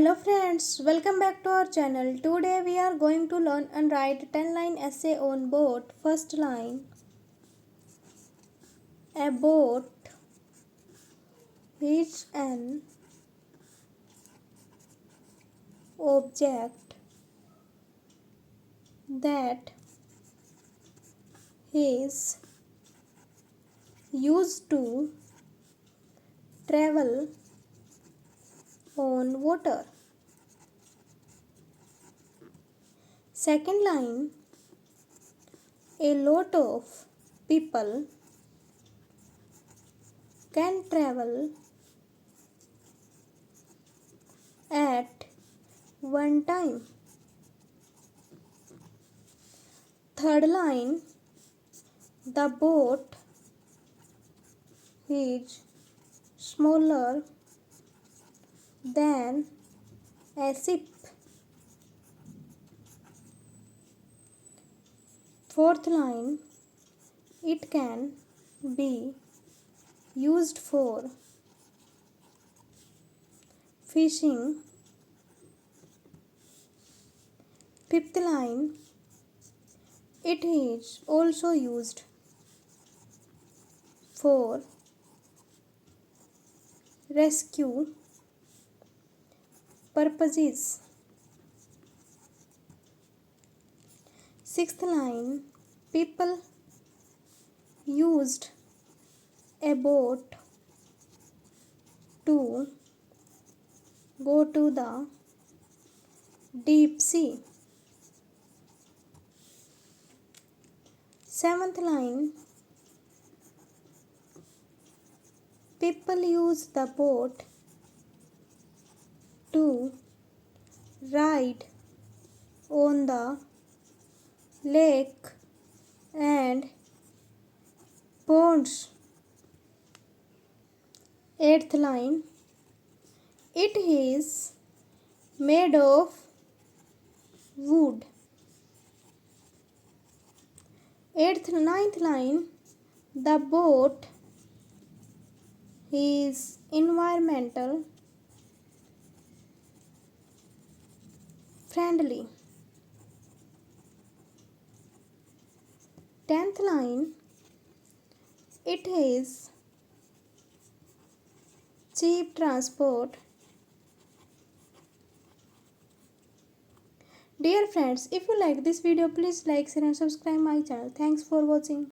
Hello friends, welcome back to our channel. Today we are going to learn and write 10-line essay on boat. First line. A boat is an object that is used to travel on water. Second line. A lot of people can travel at one time. Third line. The boat is smaller than a ship. Fourth line. It can be used for fishing. Fifth line. It is also used for rescue purposes. Sixth line. People used a boat to go to the deep sea. Seventh line. People use the boat to ride on the lake and ponds. Eighth line. It is made of wood. Ninth line. The boat is environmental friendly. 10th line. It is cheap transport. Dear friends, if you like this video, please like, share and subscribe my channel. Thanks for watching.